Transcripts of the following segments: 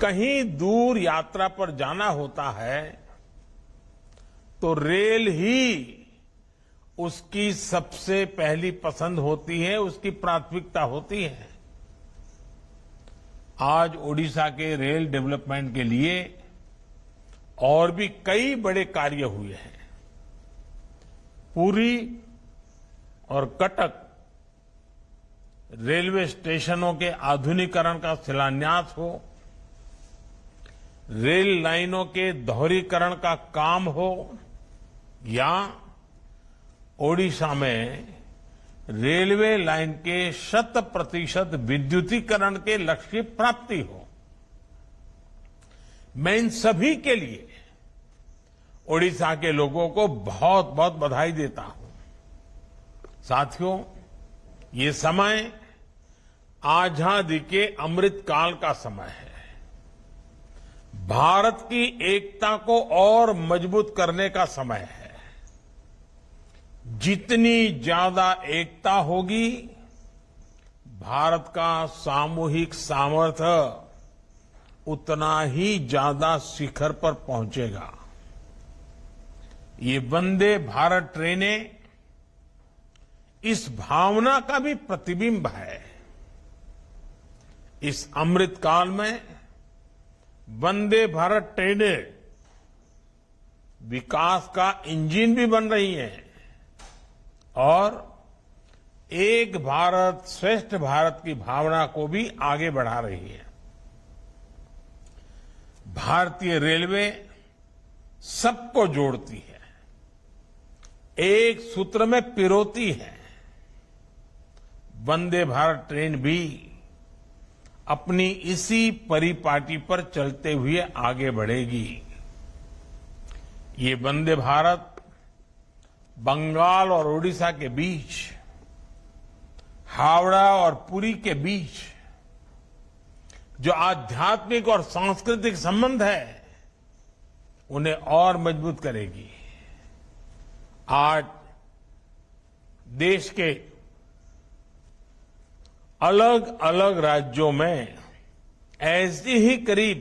कहीं दूर यात्रा पर जाना होता है तो रेल ही उसकी सबसे पहली पसंद होती है, उसकी प्राथमिकता होती है। आज ओडिशा के रेल डेवलपमेंट के लिए और भी कई बड़े कार्य हुए हैं। पुरी और कटक रेलवे स्टेशनों के आधुनिकीकरण का शिलान्यास हो, रेल लाइनों के दोहरीकरण का काम हो, या ओडिशा में रेलवे लाइन के 100% विद्युतीकरण के लक्ष्य की प्राप्ति हो। मैं इन सभी के लिए ओडिशा के लोगों को बहुत बहुत बधाई देता हूं। साथियों, ये समय आजादी के अमृत काल का समय है। भारत की एकता को और मजबूत करने का समय है। जितनी ज्यादा एकता होगी, भारत का सामूहिक सामर्थ्य उतना ही ज्यादा शिखर पर पहुंचेगा। ये वंदे भारत ट्रेनें इस भावना का भी प्रतिबिंब है। इस अमृत काल में वंदे भारत ट्रेनें विकास का इंजन भी बन रही हैं और एक भारत श्रेष्ठ भारत की भावना को भी आगे बढ़ा रही है। भारतीय रेलवे सबको जोड़ती है, एक सूत्र में पिरोती है। वंदे भारत ट्रेन भी अपनी इसी परिपाटी पर चलते हुए आगे बढ़ेगी। ये वंदे भारत बंगाल और ओडिशा के बीच, हावड़ा और पुरी के बीच जो आध्यात्मिक और सांस्कृतिक संबंध है, उन्हें और मजबूत करेगी। आज देश के अलग अलग राज्यों में ऐसी ही करीब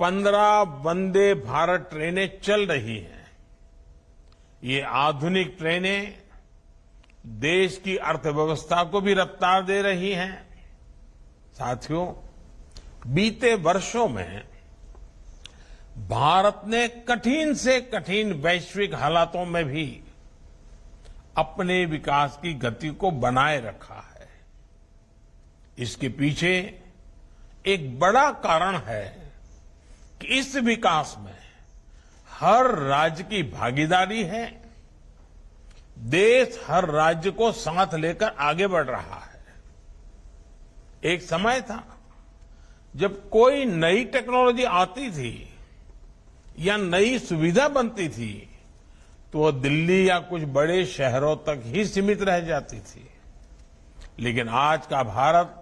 15 वंदे भारत ट्रेनें चल रही हैं। ये आधुनिक ट्रेनें देश की अर्थव्यवस्था को भी रफ्तार दे रही हैं। साथियों, बीते वर्षों में भारत ने कठिन से कठिन वैश्विक हालातों में भी अपने विकास की गति को बनाए रखा है। इसके पीछे एक बड़ा कारण है कि इस विकास में हर राज्य की भागीदारी है। देश हर राज्य को साथ लेकर आगे बढ़ रहा है। एक समय था जब कोई नई टेक्नोलॉजी आती थी या नई सुविधा बनती थी तो वो दिल्ली या कुछ बड़े शहरों तक ही सीमित रह जाती थी। लेकिन आज का भारत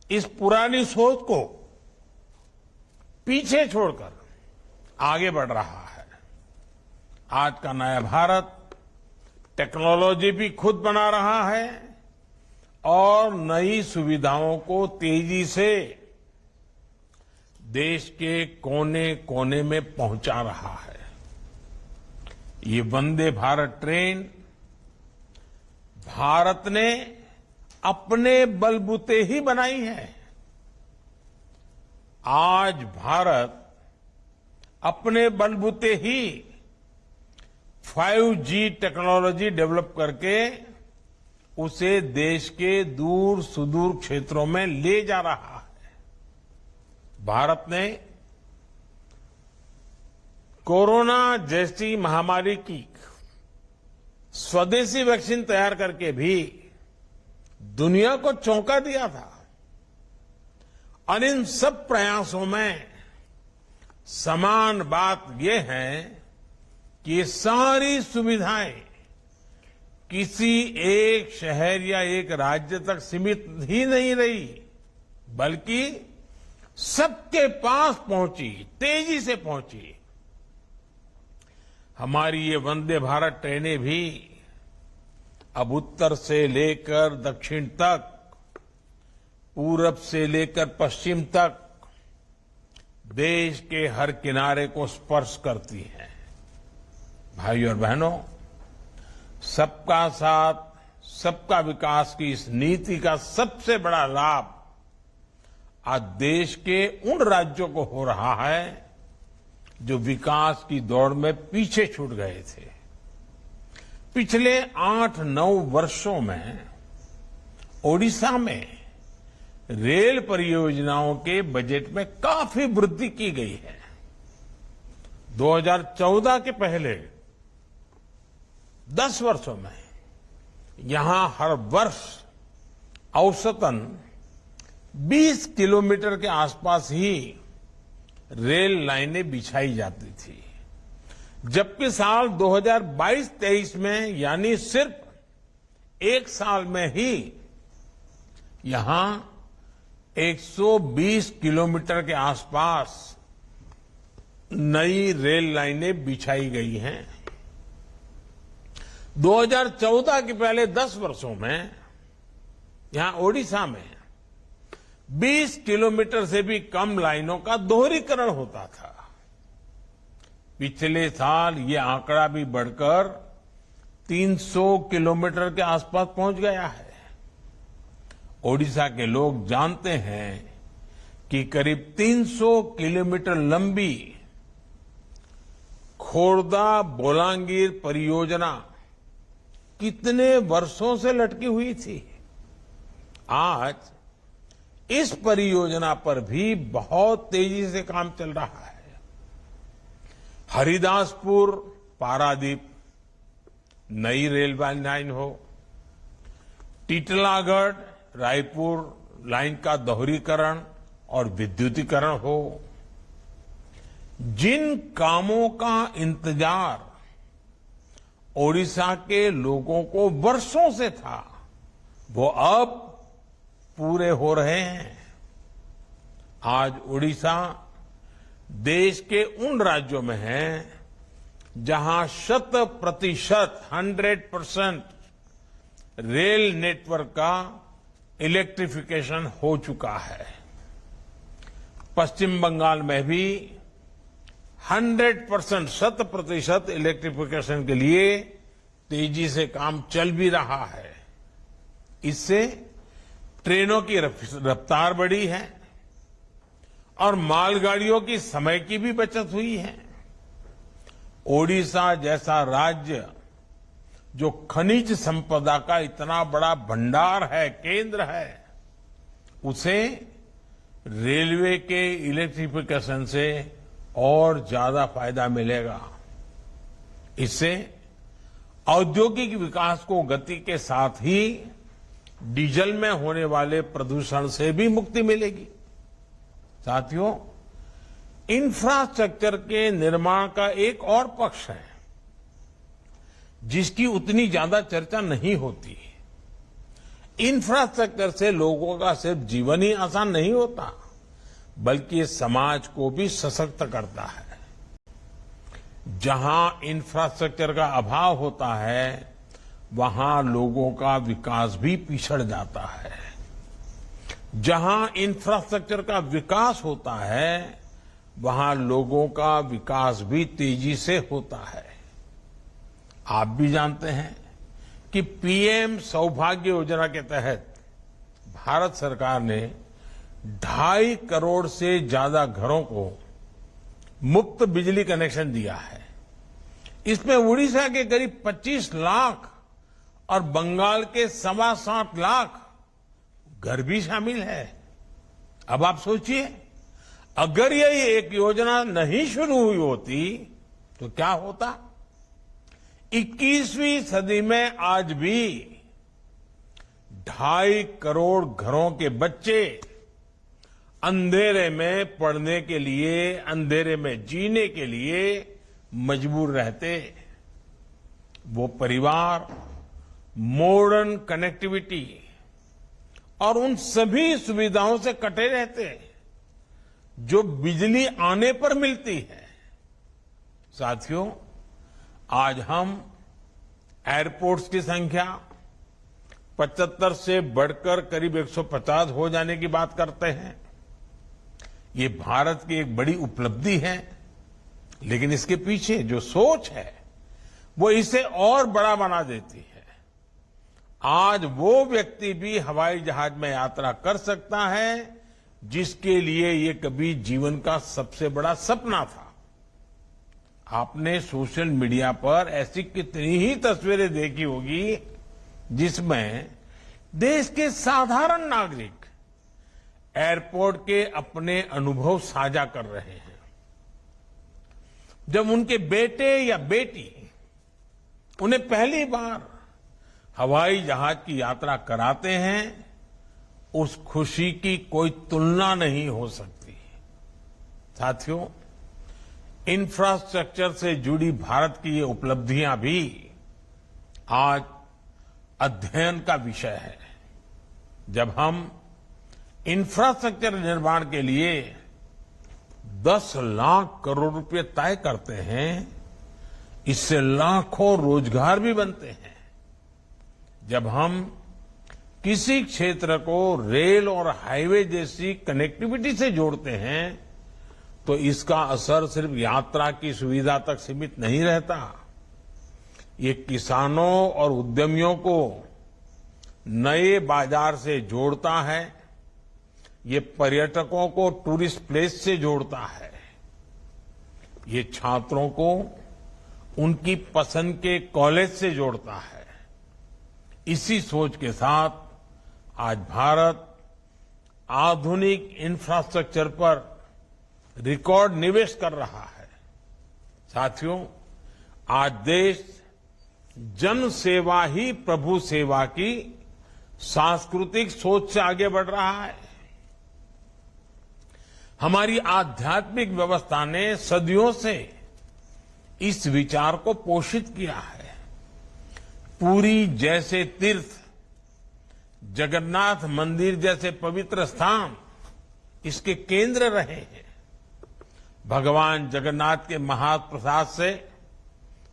इस पुरानी सोच को पीछे छोड़कर आगे बढ़ रहा है। आज का नया भारत टेक्नोलॉजी भी खुद बना रहा है और नई सुविधाओं को तेजी से देश के कोने कोने में पहुंचा रहा है। ये वंदे भारत ट्रेन भारत ने अपने बलबूते ही बनाई है। आज भारत अपने बलबूते ही 5G टेक्नोलॉजी डेवलप करके उसे देश के दूर सुदूर क्षेत्रों में ले जा रहा है। भारत ने कोरोना जैसी महामारी की स्वदेशी वैक्सीन तैयार करके भी दुनिया को चौंका दिया था। और इन सब प्रयासों में समान बात यह है कि ये सारी सुविधाएं किसी एक शहर या एक राज्य तक सीमित ही नहीं रही, बल्कि सबके पास पहुंची, तेजी से पहुंची। हमारी ये वंदे भारत ट्रेनें भी अब उत्तर से लेकर दक्षिण तक, पूरब से लेकर पश्चिम तक देश के हर किनारे को स्पर्श करती है। भाइयों और बहनों, सबका साथ सबका विकास की इस नीति का सबसे बड़ा लाभ आज देश के उन राज्यों को हो रहा है जो विकास की दौड़ में पीछे छूट गए थे। पिछले 8-9 वर्षों में ओडिशा में रेल परियोजनाओं के बजट में काफी वृद्धि की गई है। 2014 के पहले 10 वर्षों में यहां हर वर्ष औसतन 20 किलोमीटर के आसपास ही रेल लाइनें बिछाई जाती थी, जबकि साल 2022-23 में यानी सिर्फ एक साल में ही यहां 120 किलोमीटर के आसपास नई रेल लाइनें बिछाई गई हैं। 2014 के पहले 10 वर्षों में यहां ओडिशा में 20 किलोमीटर से भी कम लाइनों का दोहरीकरण होता था। पिछले साल ये आंकड़ा भी बढ़कर 300 किलोमीटर के आसपास पहुंच गया है। ओडिशा के लोग जानते हैं कि करीब 300 किलोमीटर लंबी खोर्दा बोलांगीर परियोजना कितने वर्षों से लटकी हुई थी। आज इस परियोजना पर भी बहुत तेजी से काम चल रहा है। हरिदासपुर पारादीप नई रेल लाइन हो, टीटलागढ़ रायपुर लाइन का दोहरीकरण और विद्युतीकरण हो, जिन कामों का इंतजार ओडिशा के लोगों को वर्षों से था, वो अब पूरे हो रहे हैं। आज ओडिशा देश के उन राज्यों में है जहां 100% रेल नेटवर्क का इलेक्ट्रिफिकेशन हो चुका है। पश्चिम बंगाल में भी 100% इलेक्ट्रिफिकेशन के लिए तेजी से काम चल भी रहा है। इससे ट्रेनों की रफ्तार बढ़ी है और मालगाड़ियों की समय की भी बचत हुई है। ओडिशा जैसा राज्य जो खनिज संपदा का इतना बड़ा भंडार है, केंद्र है, उसे रेलवे के इलेक्ट्रिफिकेशन से और ज्यादा फायदा मिलेगा। इससे औद्योगिक विकास को गति के साथ ही डीजल में होने वाले प्रदूषण से भी मुक्ति मिलेगी। साथियों, इंफ्रास्ट्रक्चर के निर्माण का एक और पक्ष है जिसकी उतनी ज्यादा चर्चा नहीं होती। इंफ्रास्ट्रक्चर से लोगों का सिर्फ जीवन ही आसान नहीं होता, बल्कि ये समाज को भी सशक्त करता है। जहां इंफ्रास्ट्रक्चर का अभाव होता है, वहां लोगों का विकास भी पिछड़ जाता है। जहां इंफ्रास्ट्रक्चर का विकास होता है, वहां लोगों का विकास भी तेजी से होता है। आप भी जानते हैं कि पीएम सौभाग्य योजना के तहत भारत सरकार ने 2.5 करोड़ से ज्यादा घरों को मुफ्त बिजली कनेक्शन दिया है। इसमें उड़ीसा के करीब 25 लाख और बंगाल के 7.25 लाख घर भी शामिल है। अब आप सोचिए, अगर ये एक योजना नहीं शुरू हुई होती तो क्या होता। 21वीं सदी में आज भी 2.5 करोड़ घरों के बच्चे अंधेरे में पढ़ने के लिए, अंधेरे में जीने के लिए मजबूर रहते। वो परिवार मॉडर्न कनेक्टिविटी और उन सभी सुविधाओं से कटे रहते जो बिजली आने पर मिलती है। साथियों, आज हम एयरपोर्ट्स की संख्या 75 से बढ़कर करीब 150 हो जाने की बात करते हैं। ये भारत की एक बड़ी उपलब्धि है, लेकिन इसके पीछे जो सोच है वो इसे और बड़ा बना देती है। आज वो व्यक्ति भी हवाई जहाज में यात्रा कर सकता है जिसके लिए ये कभी जीवन का सबसे बड़ा सपना था। आपने सोशल मीडिया पर ऐसी कितनी ही तस्वीरें देखी होगी जिसमें देश के साधारण नागरिक एयरपोर्ट के अपने अनुभव साझा कर रहे हैं। जब उनके बेटे या बेटी उन्हें पहली बार हवाई जहाज की यात्रा कराते हैं, उस खुशी की कोई तुलना नहीं हो सकती। साथियों, इंफ्रास्ट्रक्चर से जुड़ी भारत की ये उपलब्धियां भी आज अध्ययन का विषय है। जब हम इंफ्रास्ट्रक्चर निर्माण के लिए 10 लाख करोड़ रुपए तय करते हैं, इससे लाखों रोजगार भी बनते हैं। जब हम किसी क्षेत्र को रेल और हाईवे जैसी कनेक्टिविटी से जोड़ते हैं तो इसका असर सिर्फ यात्रा की सुविधा तक सीमित नहीं रहता। ये किसानों और उद्यमियों को नए बाजार से जोड़ता है, ये पर्यटकों को टूरिस्ट प्लेस से जोड़ता है, ये छात्रों को उनकी पसंद के कॉलेज से जोड़ता है। इसी सोच के साथ आज भारत आधुनिक इंफ्रास्ट्रक्चर पर रिकॉर्ड निवेश कर रहा है। साथियों, आज देश जन सेवा ही प्रभु सेवा की सांस्कृतिक सोच से आगे बढ़ रहा है। हमारी आध्यात्मिक व्यवस्था ने सदियों से इस विचार को पोषित किया है। पुरी जैसे तीर्थ, जगन्नाथ मंदिर जैसे पवित्र स्थान इसके केंद्र रहे हैं। भगवान जगन्नाथ के महाप्रसाद से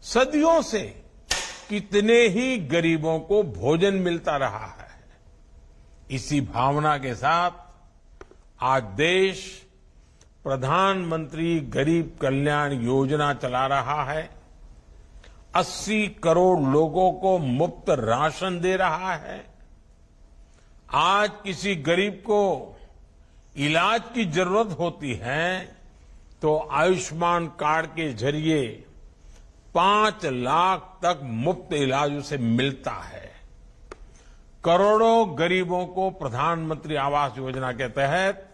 सदियों से कितने ही गरीबों को भोजन मिलता रहा है। इसी भावना के साथ आज देश प्रधानमंत्री गरीब कल्याण योजना चला रहा है। 80 करोड़ लोगों को मुफ्त राशन दे रहा है। आज किसी गरीब को इलाज की जरूरत होती है तो आयुष्मान कार्ड के जरिए 5 लाख तक मुफ्त इलाज उसे मिलता है। करोड़ों गरीबों को प्रधानमंत्री आवास योजना के तहत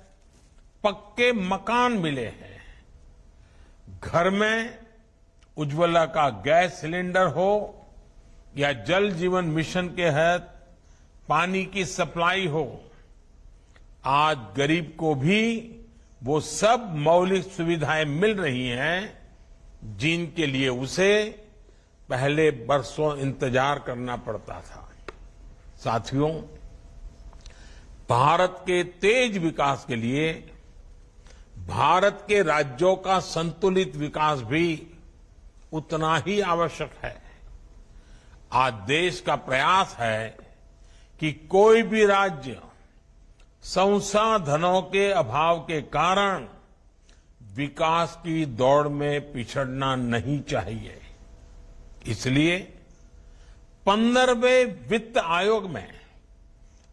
पक्के मकान मिले हैं। घर में उज्ज्वला का गैस सिलेंडर हो या जल जीवन मिशन के तहत पानी की सप्लाई हो, आज गरीब को भी वो सब मौलिक सुविधाएं मिल रही हैं जिनके लिए उसे पहले बरसों इंतजार करना पड़ता था। साथियों, भारत के तेज विकास के लिए भारत के राज्यों का संतुलित विकास भी उतना ही आवश्यक है। आज देश का प्रयास है कि कोई भी राज्य संसाधनों के अभाव के कारण विकास की दौड़ में पिछड़ना नहीं चाहिए। इसलिए 15वें वित्त आयोग में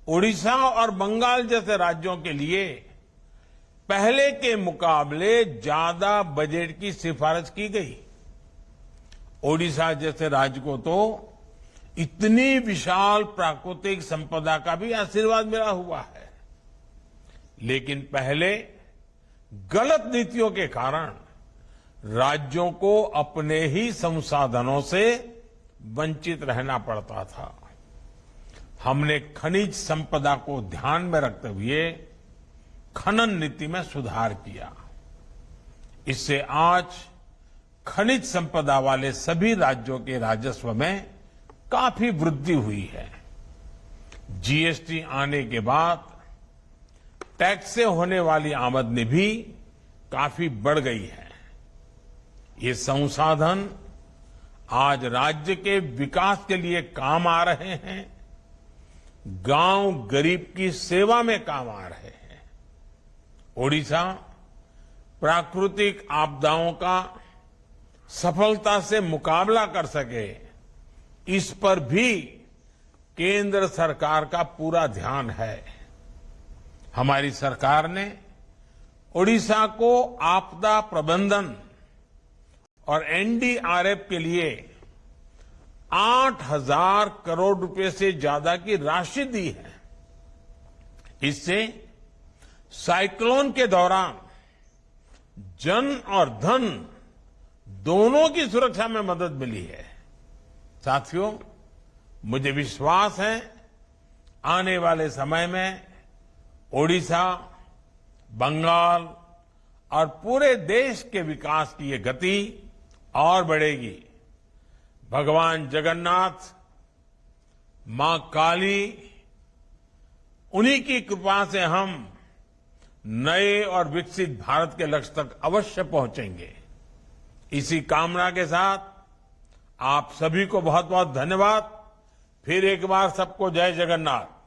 ओडिशा और बंगाल जैसे राज्यों के लिए पहले के मुकाबले ज्यादा बजट की सिफारिश की गई। ओडिशा जैसे राज्य को तो इतनी विशाल प्राकृतिक संपदा का भी आशीर्वाद मिला हुआ है, लेकिन पहले गलत नीतियों के कारण राज्यों को अपने ही संसाधनों से वंचित रहना पड़ता था। हमने खनिज संपदा को ध्यान में रखते हुए खनन नीति में सुधार किया। इससे आज खनिज संपदा वाले सभी राज्यों के राजस्व में काफी वृद्धि हुई है। जीएसटी आने के बाद टैक्स से होने वाली आमदनी भी काफी बढ़ गई है। ये संसाधन आज राज्य के विकास के लिए काम आ रहे हैं, गांव गरीब की सेवा में काम आ रहे हैं। ओडिशा प्राकृतिक आपदाओं का सफलता से मुकाबला कर सके, इस पर भी केंद्र सरकार का पूरा ध्यान है। हमारी सरकार ने ओडिशा को आपदा प्रबंधन और एनडीआरएफ के लिए 8,000 करोड़ रुपए से ज्यादा की राशि दी है। इससे साइक्लोन के दौरान जन और धन दोनों की सुरक्षा में मदद मिली है। साथियों, मुझे विश्वास है आने वाले समय में ओडिशा, बंगाल और पूरे देश के विकास की ये गति और बढ़ेगी। भगवान जगन्नाथ, मां काली, उन्हीं की कृपा से हम नए और विकसित भारत के लक्ष्य तक अवश्य पहुंचेंगे। इसी कामना के साथ आप सभी को बहुत बहुत धन्यवाद। फिर एक बार सबको जय जगन्नाथ।